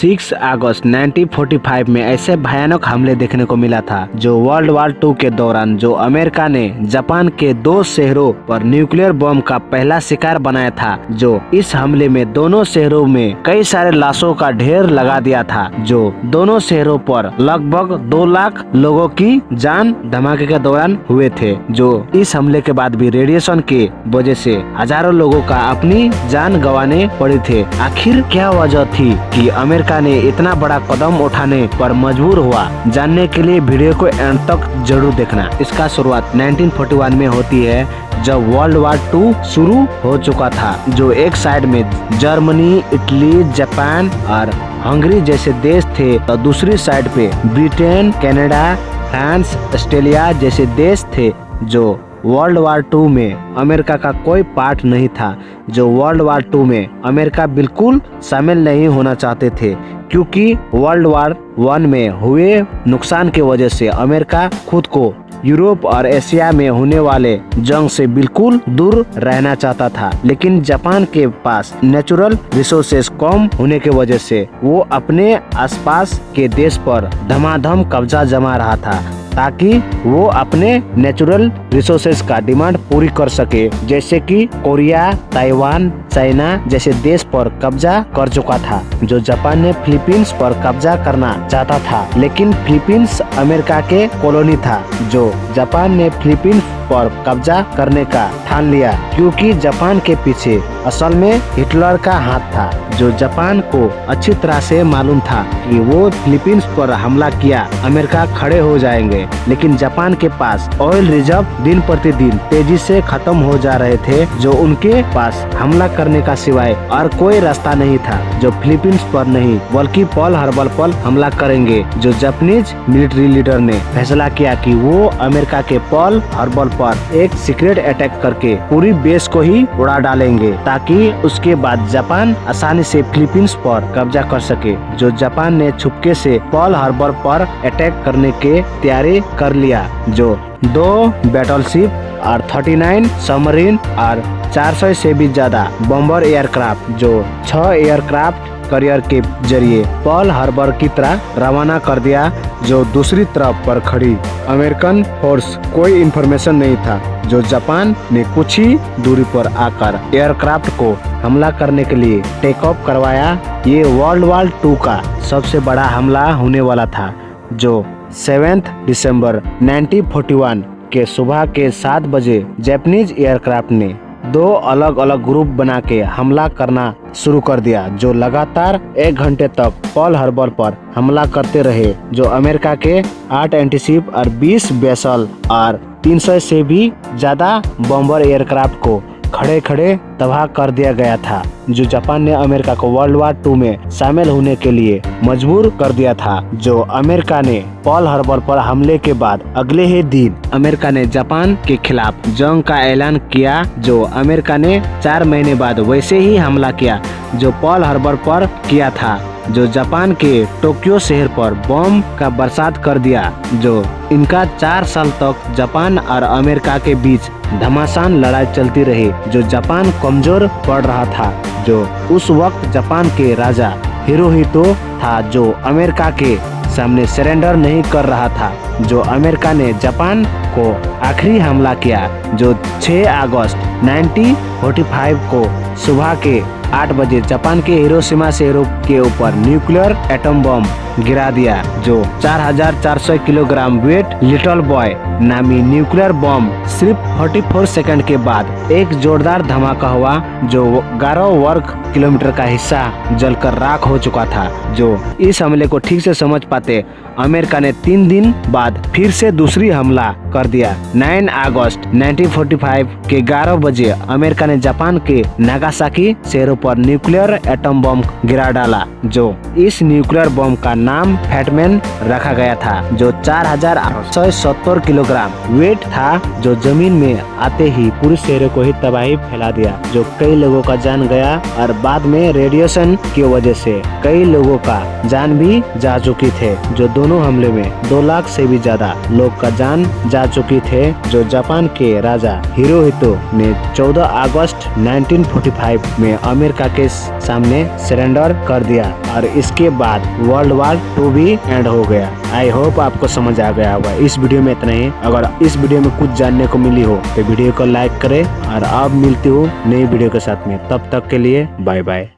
6 अगस्त 1945 में ऐसे भयानक हमले देखने को मिला था जो वर्ल्ड वॉर 2 के दौरान जो अमेरिका ने जापान के 2 शहरों पर न्यूक्लियर बम का पहला शिकार बनाया था। जो इस हमले में दोनों शहरों में कई सारे लाशों का ढेर लगा दिया था। जो दोनों शहरों पर लगभग 2 लाख लोगों की जान धमाके के दौरान हुए थे। जो इस हमले के बाद भी रेडिएशन के वजह से हजारों लोगों का अपनी जान गंवाने पड़ी थे। आखिर क्या वजह थी कि अमेरिका ने इतना बड़ा कदम उठाने पर मजबूर हुआ? जानने के लिए वीडियो को एंड तक जरूर देखना। इसका शुरुआत 1941 में होती है जब वर्ल्ड वॉर 2 शुरू हो चुका था। जो एक साइड में जर्मनी, इटली, जापान और हंगरी जैसे देश थे तो दूसरी साइड पे ब्रिटेन, कनाडा, फ्रांस, ऑस्ट्रेलिया जैसे देश थे। जो वर्ल्ड वॉर 2 में अमेरिका का कोई पार्ट नहीं था। जो वर्ल्ड वॉर 2 में अमेरिका बिल्कुल शामिल नहीं होना चाहते थे क्योंकि वर्ल्ड वॉर 1 में हुए नुकसान की वजह से अमेरिका खुद को यूरोप और एशिया में होने वाले जंग से बिल्कुल दूर रहना चाहता था। लेकिन जापान के पास नेचुरल रिसोर्सेज कम होने की वजह से वो अपने आसपास के देश पर धमाधम कब्जा जमा रहा था ताकि वो अपने नेचुरल रिसोर्सेज का डिमांड पूरी कर सके, जैसे कि कोरिया, ताइवान, चाइना जैसे देश पर कब्जा कर चुका था। जो जापान ने फिलीपींस पर कब्जा करना चाहता था, लेकिन फिलीपींस अमेरिका के कॉलोनी था। जो जापान ने फिलीपींस पर कब्जा करने का ठान लिया क्योंकि जापान के पीछे असल में हिटलर का हाथ था। जो जापान को अच्छी तरह से मालूम था कि वो फिलीपींस पर हमला किया अमेरिका खड़े हो जाएंगे, लेकिन जापान के पास ऑयल रिजर्व दिन प्रतिदिन तेजी से खत्म हो जा रहे थे। जो उनके पास हमला करने का सिवाय और कोई रास्ता नहीं था। जो फिलीपींस पर नहीं बल्कि पर्ल हार्बर पर हमला करेंगे। जो जापानीज मिलिट्री लीडर ने फैसला किया कि वो अमेरिका के पर्ल हार्बर पर एक सीक्रेट अटैक करके पूरी बेस को ही उड़ा डालेंगे ताकि उसके बाद जापान आसानी से फिलीपींस पर कब्जा कर सके। जो जापान ने छुपके से पर्ल हार्बर पर अटैक करने के तैयारी कर लिया। जो 2 बैटलशिप और 39 सबमरीन और 400 से भी ज्यादा बॉम्बर एयरक्राफ्ट जो 6 एयरक्राफ्ट करियर के जरिए पर्ल हार्बर की तरह रवाना कर दिया। जो दूसरी तरफ पर खड़ी अमेरिकन फोर्स कोई इंफॉर्मेशन नहीं था। जो जापान ने कुछ ही दूरी पर आकर एयरक्राफ्ट को हमला करने के लिए टेक ऑफ करवाया। ये वर्ल्ड वॉर 2 का सबसे बड़ा हमला होने वाला था। जो 7 दिसंबर 1941 के सुबह के 7 बजे जापानीज एयरक्राफ्ट ने 2 अलग अलग ग्रुप बना के हमला करना शुरू कर दिया। जो लगातार 1 घंटे तक पर्ल हार्बर पर हमला करते रहे। जो अमेरिका के 8 एंटीशिप और 20 वेसल और 300 से भी ज्यादा बॉम्बर एयरक्राफ्ट को खड़े खड़े तबाह कर दिया गया था। जो जापान ने अमेरिका को वर्ल्ड वॉर 2 में शामिल होने के लिए मजबूर कर दिया था। जो अमेरिका ने पर्ल हार्बर पर हमले के बाद अगले ही दिन अमेरिका ने जापान के खिलाफ जंग का ऐलान किया। जो अमेरिका ने 4 महीने बाद वैसे ही हमला किया जो पर्ल हार्बर पर किया था। जो जापान के टोक्यो शहर पर बम का बरसात कर दिया। जो इनका 4 साल तक जापान और अमेरिका के बीच घमासान लड़ाई चलती रही। जो जापान कमजोर पड़ रहा था। जो उस वक्त जापान के राजा हिरोहितो था जो अमेरिका के सामने सरेंडर नहीं कर रहा था। जो अमेरिका ने जापान को आखिरी हमला किया। जो 6 अगस्त 1945 को सुबह के 8 बजे जापान के हिरोशिमा शहरों के ऊपर न्यूक्लियर एटम बम गिरा दिया। जो 4400 किलोग्राम वेट लिटिल बॉय नामी न्यूक्लियर बम सिर्फ 44 सेकंड के बाद एक जोरदार धमाका हुआ। जो 11 वर्ग किलोमीटर का हिस्सा जलकर राख हो चुका था। जो इस हमले को ठीक से समझ पाते अमेरिका ने 3 दिन बाद फिर से दूसरी हमला कर दिया। 9 अगस्त 1945 के 11 बजे अमेरिका ने जापान के नागासाकी शहरों पर न्यूक्लियर एटम बम गिरा डाला। जो इस न्यूक्लियर बम का नाम फैटमैन रखा गया था, जो 4870 किलोग्राम वेट था, जो जमीन में आते ही पूरे शहर को ही तबाही फैला दिया, जो कई लोगों का जान गया और बाद में रेडिएशन की वजह से कई लोगों का जान भी जा चुकी थे। जो दोनों हमले में 2 लाख से भी ज्यादा लोग का जान जा चुकी थे, जो जापान के राजा हिरोहितो ने 14 अगस्त 1945 में अमेरिका के सामने सरेंडर कर दिया और इसके बाद वर्ल्ड वॉर 2 भी एंड हो गया। आई होप आपको समझ आ गया होगा। इस वीडियो में इतना ही। अगर इस वीडियो में कुछ जानने को मिली हो तो वीडियो को लाइक करें और अब मिलती हूँ नई वीडियो के साथ में। तब तक के लिए बाय बाय।